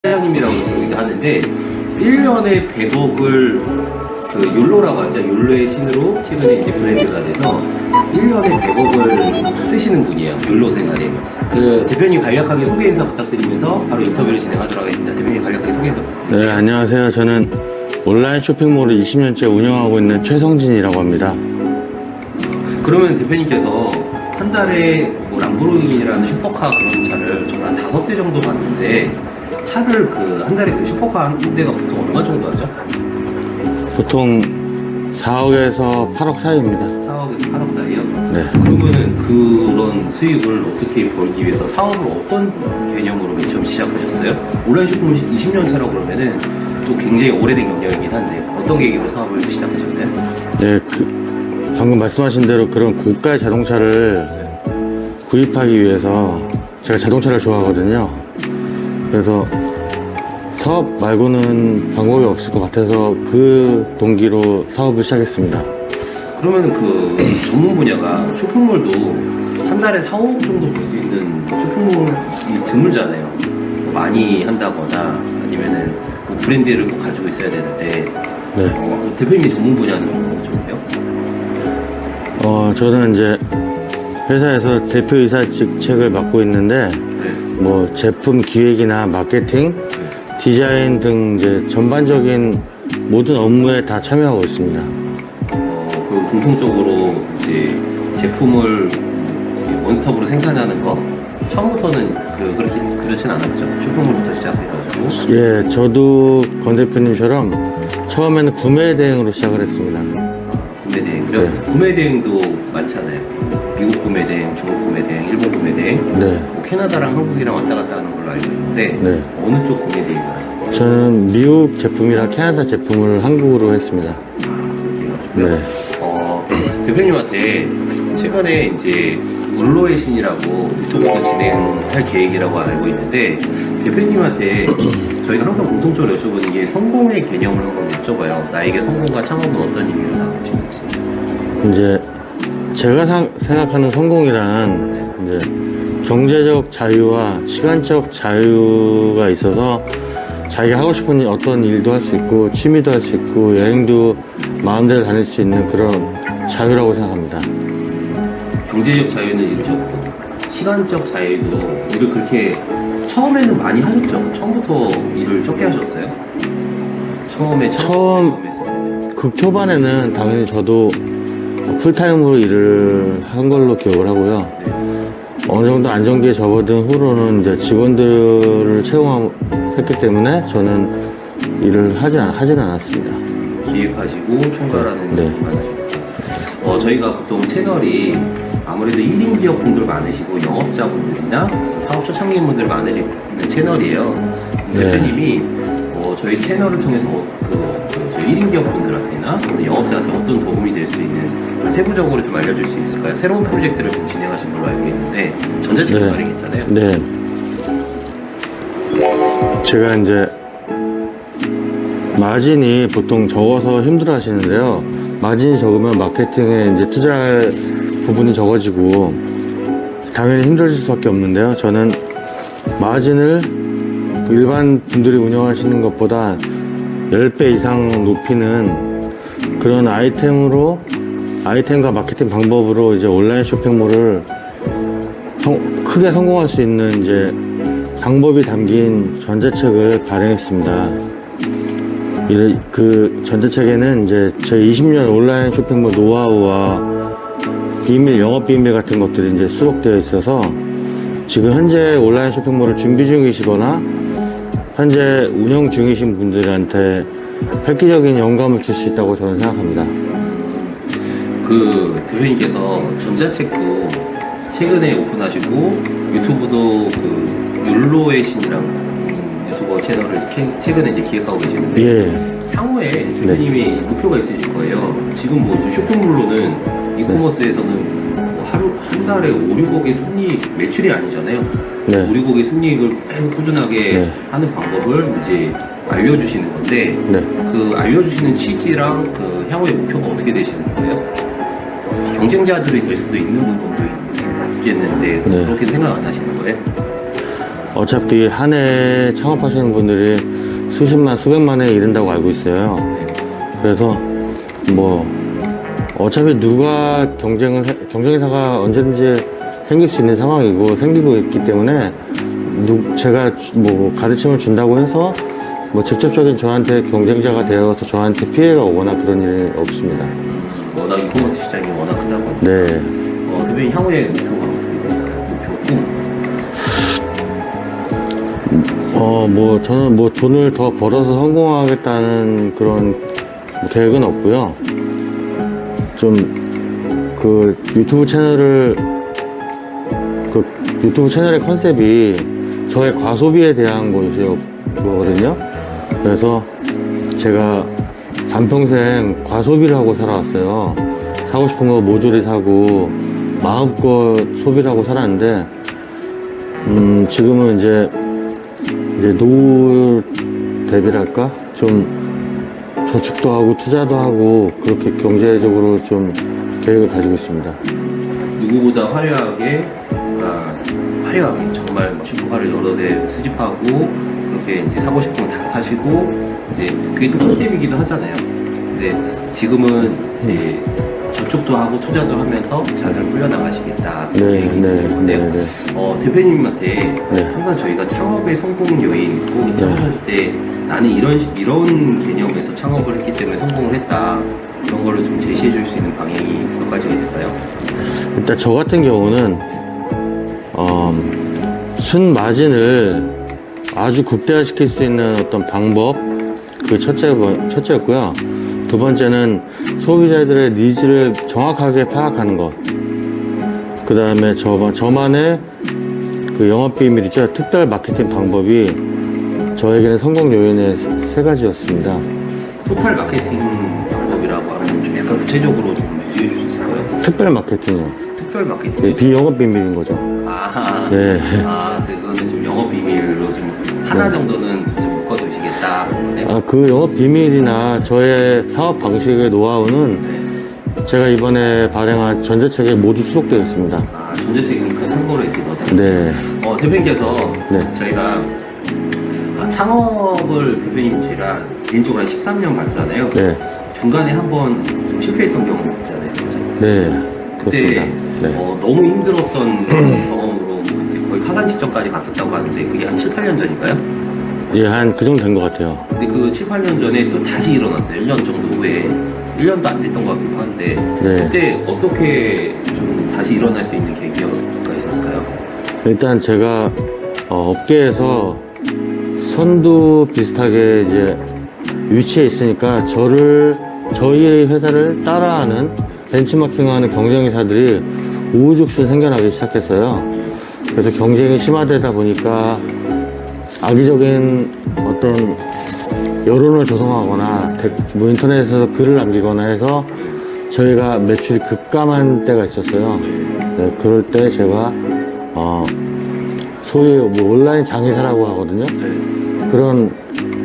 사장님이라고 얘기도 하는데 1년에 100억을 그 욜로라고 하죠. 욜로의 신으로 최근에 이제 브랜드가 돼서 1년에 100억을 쓰시는 분이에요. 욜로 생활에. 그 대표님 간략하게 소개 인사 부탁드리면서 바로 인터뷰를 진행하도록 하겠습니다. 대표님 간략하게 소개 인사 부탁드립니다. 네, 안녕하세요. 저는 온라인 쇼핑몰을 20년째 운영하고 있는 최성진이라고 합니다. 그러면 대표님께서 한 달에 뭐 람보르기니라는 슈퍼카 그런 차를 저는 한 5대 정도 봤는데 차를 그 한 달에 그 슈퍼카 한 대가 보통 얼마 정도 하죠? 보통 4억에서 8억 사이입니다. 4억에서 8억 사이요? 네. 그러면은 그런 수익을 어떻게 벌기 위해서 사업을 어떤 개념으로 맨 처음 시작하셨어요? 온라인 쇼핑몰 20년 차라고 그러면은 또 굉장히 오래된 경력이긴 한데 어떤 계기로 사업을 시작하셨나요? 네, 방금 말씀하신 대로 그런 고가의 자동차를 구입하기 위해서 제가 자동차를 좋아하거든요. 그래서 사업 말고는 방법이 없을 것 같아서 그 동기로 사업을 시작했습니다. 그러면은 그 전문 분야가 쇼핑몰도 한 달에 4, 5억 정도 벌 수 있는 쇼핑몰이 드물잖아요. 뭐 많이 한다거나 아니면은 뭐 브랜드를 꼭 가지고 있어야 되는데 네. 대표님이 전문 분야는 어떤 쪽이에요? 저는 이제 회사에서 대표이사 직책을 맡고 있는데 네. 뭐 제품 기획이나 마케팅, 디자인 등 이제 전반적인 모든 업무에 다 참여하고 있습니다. 그 공통적으로 이제 제품을 이제 원스톱으로 생산하는 거 처음부터는 그렇게 그렇진 않았죠. 쇼핑몰부터 시작해가지고. 예, 저도 권 대표님처럼 처음에는 구매 대행으로 시작을 했습니다. 구매 대행. 네. 구매 대행도 많잖아요. 미국 구매 대행, 중국 구매 대행, 일본 구매 대행. 네, 뭐 캐나다랑 한국이랑 왔다 갔다 하는 걸로 알고 있는데 네. 어느 쪽 구매 대행을 하셨어요? 저는 미국 제품이랑 캐나다 제품을 한국으로 했습니다. 그렇게 해가지고요. 네. 대표님한테 최근에 이제 욜로의 신이라고 유튜브도 진행할 계획이라고 알고 있는데 대표님한테 저희가 항상 공통적으로 여쭤보는 게 성공의 개념을 한번 여쭤봐요. 나에게 성공과 창업은 어떤 의미로 나오시는지. 이제 제가 생각하는 성공이란 이제 경제적 자유와 시간적 자유가 있어서 자기가 하고 싶은 어떤 일도 할 수 있고 취미도 할 수 있고 여행도 마음대로 다닐 수 있는 그런 자유라고 생각합니다. 경제적 자유는 이루셨고 시간적 자유도 일을 그렇게 처음에는 많이 하셨죠? 처음부터 일을 적게 하셨어요? 처음에서 극초반에는 당연히 저도 풀타임으로 일을 한 걸로 기억을 하고요. 어느 정도 안정기에 접어든 후로는 이제 직원들을 채용했기 때문에 저는 일을 하지는 않았습니다. 기획하시고 총괄하는 네. 일만 하셨고 저희가 보통 채널이 아무래도 1인 기업분들 많으시고 영업자분들이나 사업자 창립분들 많으신 채널이에요. 네. 대표님이 저희 채널을 통해서 저희 1인 기업분들한테나 영업자한테 어떤 도움이 될 수 있는 세부적으로 좀 알려줄 수 있을까요? 새로운 프로젝트를 좀 진행하신 걸로 알고 있는데 전자제품 네. 발행했잖아요. 네. 제가 이제 마진이 보통 적어서 힘들어 하시는데요. 마진이 적으면 마케팅에 이제 투자할 부분이 적어지고 당연히 힘들어질 수밖에 없는데요. 저는 마진을 일반 분들이 운영하시는 것보다 10배 이상 높이는 그런 아이템과 마케팅 방법으로 이제 온라인 쇼핑몰을 크게 성공할 수 있는 이제 방법이 담긴 전자책을 발행했습니다. 그 전자책에는 이제 제 20년 온라인 쇼핑몰 노하우와 영업 비밀 같은 것들이 이제 수록되어 있어서 지금 현재 온라인 쇼핑몰을 준비 중이시거나 현재 운영 중이신 분들한테 획기적인 영감을 줄 수 있다고 저는 생각합니다. 그 대표님께서 전자책도 최근에 오픈하시고 유튜브도 그 욜로의 신이랑 유튜버 채널을 최근에 이제 기획하고 계시는데 예. 향후에 대표님이 목표가 있으실 거예요. 지금 뭐 쇼핑몰로는 이커머스에서는 뭐 한 달에 5, 6억의 순이익 매출이 아니잖아요. 네. 5, 6억의 순이익을 계속 꾸준하게 네. 하는 방법을 이제 알려주시는 건데 네. 그 알려주시는 취지랑 그 향후의 목표가 어떻게 되시는 거예요? 경쟁자들이 될 수도 있는 부분도 있겠는데 네. 그렇게 생각 안 하시는 거예요? 어차피 한 해 창업하시는 분들이 수십만, 수백만에 이른다고 알고 있어요. 그래서 뭐 어차피 누가 경쟁사가 언제든지 생길 수 있는 상황이고 생기고 있기 때문에 제가 뭐 가르침을 준다고 해서 뭐 직접적인 저한테 경쟁자가 되어서 저한테 피해가 오거나 그런 일은 없습니다. 워낙 이코머스 시장이 워낙 크다 보니까. 네. 대표님 향후에 목표가 어떻게 될까요? 뭐 저는 뭐 돈을 더 벌어서 성공하겠다는 그런 뭐 계획은 없고요. 좀 그 유튜브 채널의 컨셉이 저의 과소비에 대한 거거든요. 그래서 제가 반평생 과소비를 하고 살아왔어요. 사고 싶은 거 모조리 사고 마음껏 소비를 하고 살았는데 지금은 이제 노후 대비랄까? 좀 저축도 하고 투자도 하고 그렇게 경제적으로 좀 계획을 가지고 있습니다. 누구보다 화려하게 정말 슈퍼카를 여러 대 수집하고 그렇게 이제 사고 싶은 거 다 사시고 이제 그게 또 컨셉이기도 하잖아요. 근데 지금은 이제 저축도 하고 투자도 하면서 자산을 불려나가시겠다. 네. 대표님한테 네. 항상 저희가 창업의 성공 요인 또 창업할 때 나는 이런 개념에서 창업을 했기 때문에 성공을 했다. 이런 거를 좀 제시해 줄 수 있는 방향이 몇 가지가 있을까요? 일단 저 같은 경우는 순마진을 아주 극대화시킬 수 있는 어떤 방법 그게 첫째였고요. 두 번째는 소비자들의 니즈를 정확하게 파악하는 것. 그 다음에 저만의 그 영업 비밀이죠. 특별 마케팅 방법이 저에게는 성공 요인의 세 가지였습니다. 토탈 마케팅 방법이라고 하면 좀 약간 구체적으로 좀 얘기해 줄 수 있을까요? 특별 마케팅이요. 특별 마케팅? 네, 비영업 비밀인 거죠. 네. 그거는 좀 영업 비밀로 좀 하나 정도는 좀 묶어두시겠다. 네. 그 영업 비밀이나 저의 사업 방식의 노하우는 제가 이번에 발행한 전자책에 모두 수록되어 있습니다. 전자책이니까 참고로 해드리거든요. 네. 대표님께서 네. 저희가 창업을 대표님 제가 개인적으로 한 13년 봤잖아요. 네. 중간에 한번 좀 실패했던 경험 있잖아요. 그렇죠? 네. 그때 그렇습니다. 네. 너무 힘들었던 경험으로 이제 거의 파산 직전까지 갔었다고 하는데 그게 한 7, 8년 전인가요? 예, 한 그 정도 된 것 같아요. 근데 그 7, 8년 전에 또 다시 일어났어요. 1년 정도 후에. 1년도 안 됐던 것 같기도 한데 네. 그때 어떻게 좀 다시 일어날 수 있는 계기가 있었을까요? 일단 제가 업계에서 선두 비슷하게 이제 위치해 있으니까 저희 회사를 따라하는 벤치마킹하는 경쟁사들이 우후죽순 생겨나기 시작했어요. 그래서 경쟁이 심화되다 보니까 악의적인 어떤 여론을 조성하거나 뭐 인터넷에서 글을 남기거나 해서 저희가 매출이 급감한 때가 있었어요. 네, 그럴 때 제가 소위 뭐 온라인 장의사라고 하거든요. 그런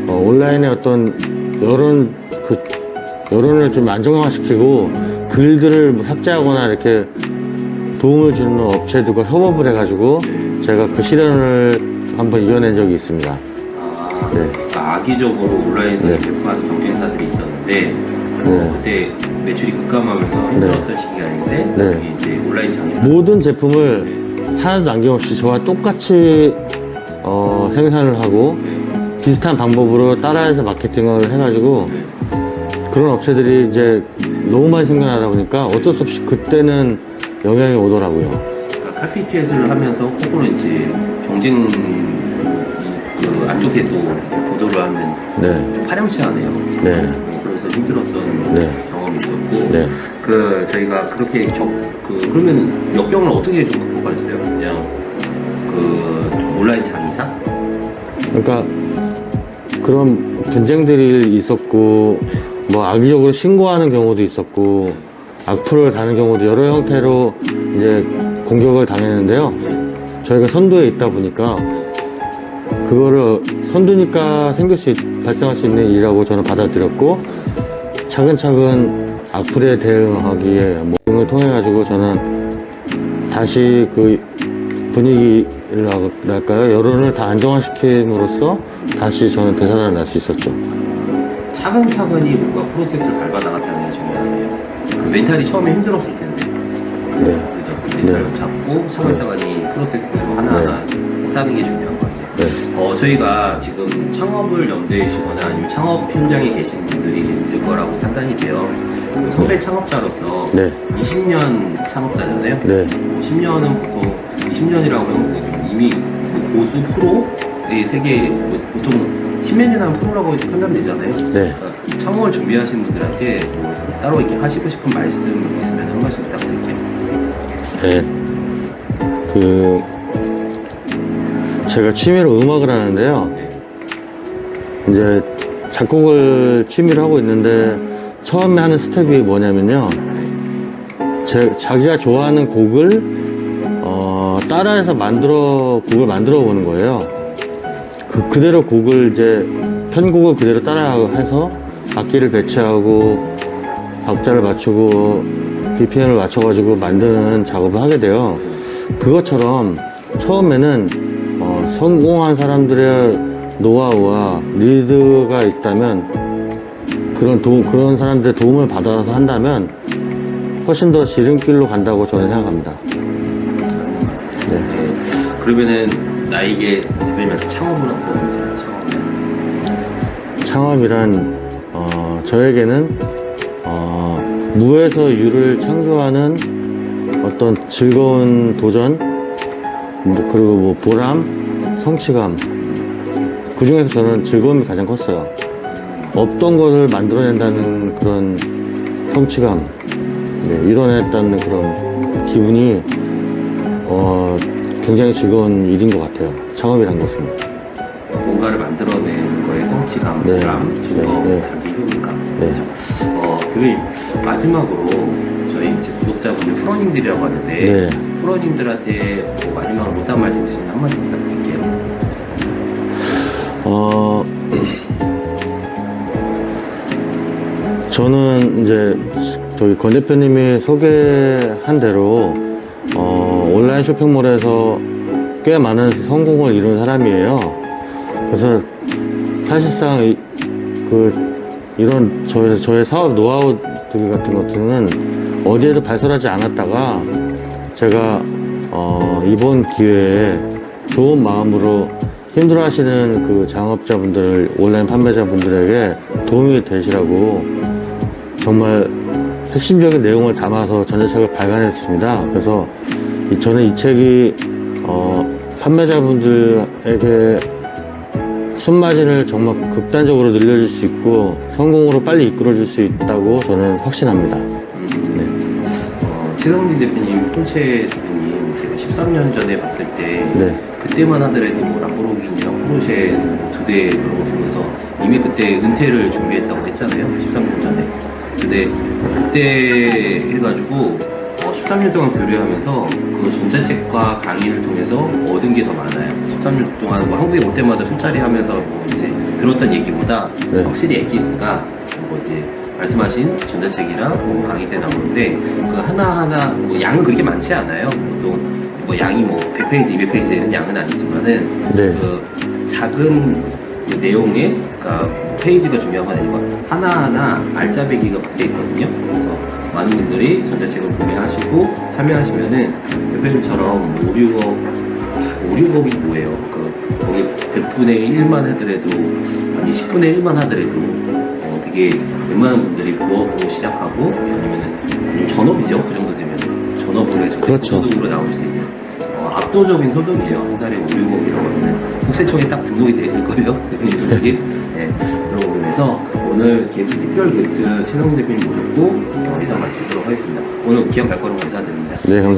온라인의 어떤 여론을 좀 안정화시키고 글들을 뭐 삭제하거나 이렇게 도움을 주는 업체들과 협업을 해가지고 제가 그 시련을 한번 이겨낸 적이 있습니다. 네. 악의적으로 온라인에서 네. 제품하는 경쟁사들이 있었는데 그때 매출이 급감하면서 힘들었던 시기가 아닌데 네. 그게 이제 온라인 장애 모든 제품을 하나도 남김없이 저와 똑같이 생산을 하고 비슷한 방법으로 따라해서 마케팅을 해가지고 그런 업체들이 이제 너무 많이 생겨나다 보니까 어쩔 수 없이 그때는 영향이 오더라고요. 그러니까 카피캐스를 하면서 거꾸로 이제 경쟁 그 안쪽에 또 보도를 하면 네. 좀 파렴치하네요. 네. 그래서 힘들었던 네. 경험이 있었고 네. 그 저희가 그렇게 그러면 역경을 어떻게 좀 극복하셨어요? 그냥 그 온라인 장의사? 그러니까 그런 분쟁들이 있었고 뭐 악의적으로 신고하는 경우도 있었고 악플을 다는 경우도 여러 형태로 이제 공격을 당했는데요. 저희가 선두에 있다 보니까 그거를 선두니까 발생할 수 있는 일이라고 저는 받아들였고 차근차근 악플에 대응하기에 모임을 통해 가지고 저는 다시 그 분위기를 할까요? 여론을 다 안정화시킴으로써 다시 저는 되살아날 수 있었죠. 차근차근히 뭔가 프로세스를 밟아나갔다는 게 중요하네요. 그 멘탈이 처음에 힘들었을 텐데. 네. 그죠? 멘탈을 잡고 차근차근히 프로세스로 하나하나 했다는 게 중요한 것 같아요. 네. 저희가 지금 창업을 염두에 두시거나 아니면 창업 현장에 계신 분들이 있을 거라고 판단이 돼요. 선배 창업자로서 네. 20년 창업자잖아요. 네. 10년은 보통 20년이라고 하면 이미 고수 프로의 세계에 보통 10몇 년 하면 프로라고 판단되잖아요. 네. 그러니까 창업을 준비하시는 분들한테 따로 이렇게 하시고 싶은 말씀 있으면 한 말씀 부탁드릴게요. 네. 제가 취미로 음악을 하는데요. 이제 작곡을 취미로 하고 있는데 처음에 하는 스텝이 뭐냐면요. 자기가 좋아하는 곡을 따라해서 곡을 만들어 보는 거예요. 그대로 곡을 이제 편곡을 그대로 따라해서 악기를 배치하고 박자를 맞추고 BPM을 맞춰가지고 만드는 작업을 하게 돼요. 그것처럼 처음에는 성공한 사람들의 노하우와 리드가 있다면 그런 사람들의 도움을 받아서 한다면 훨씬 더 지름길로 간다고 저는 생각합니다. 네. 그러면은 나에게 대표님한테 창업은 어떤 거세요? 창업이란 저에게는 무에서 유를 창조하는 어떤 즐거운 도전 그리고 보람, 성취감 그 중에서 저는 즐거움이 가장 컸어요. 없던 것을 만들어낸다는 그런 성취감, 네, 이뤄냈다는 그런 기분이 굉장히 즐거운 일인 것 같아요. 창업이란 것은 뭔가를 만들어내는 거에 성취감, 네. 보람, 즐거움, 네. 자기 효능감. 네. 그렇죠. 그리고 마지막으로 저희 이제 구독자분들 프로님들이라고 하는데 네. 프로님들한테 마지막으로 못한 말씀 있으면 한 말씀 부탁드릴게요. 저는 이제 저희 권 대표님이 소개한 대로 온라인 쇼핑몰에서 꽤 많은 성공을 이룬 사람이에요. 그래서 사실상 이런 저의 사업 노하우들 같은 것들은 어디에도 발설하지 않았다가 제가 이번 기회에 좋은 마음으로 힘들어하시는 그 창업자분들, 온라인 판매자분들에게 도움이 되시라고 정말 핵심적인 내용을 담아서 전자책을 발간했습니다. 그래서 저는 이 책이 판매자분들에게 손마진을 정말 극단적으로 늘려줄 수 있고 성공으로 빨리 이끌어줄 수 있다고 저는 확신합니다. 네. 최성민 대표님, 홍채 대표님 제가 13년 전에 봤을 때 네. 그때만 하더라도 뭐 람보르기니랑 포르쉐 2대 그런 거 보면서 이미 그때 은퇴를 준비했다고 했잖아요. 13년 전에. 근데 그때 해가지고 13년 동안 교류하면서 그 전자책과 강의를 통해서 얻은 게 더 많아요. 13년 동안 뭐 한국에 올 때마다 술자리 하면서 뭐 이제 들었던 얘기보다 네. 확실히 엑기스가 뭐 이제 말씀하신 전자책이랑 뭐 강의 때 나오는데 그 하나하나 뭐 양은 그렇게 많지 않아요. 보통 뭐 양이 뭐 100페이지, 200페이지 되는 양은 아니지만은 네. 그 작은 그 내용에 그러니까 페이지가 중요한 건 아니고 하나하나 알짜배기가 붙어 있거든요. 그래서 많은 분들이 전자책을 구매하시고 참여하시면은 대표님처럼 오류업이 뭐예요? 거기 100분의 1만 하더라도 아니 10분의 1만 하더라도 되게 웬만한 분들이 부업으로 시작하고 아니면 전업이죠. 그 정도 되면 전업으로 해서 그렇죠. 소득으로 나올 수 있는 압도적인 소득이에요. 한 달에 5, 6억이라고 하면 국세청에 딱 등록이 돼 있을 거예요. 대표님 소득이. 네, 그런 부분에서 오늘 특별 게스트 최성민 대표님 모셨고 이상 마치도록 하겠습니다. 오늘 기억 발걸음 감사드립니다. 네, 감사합니다.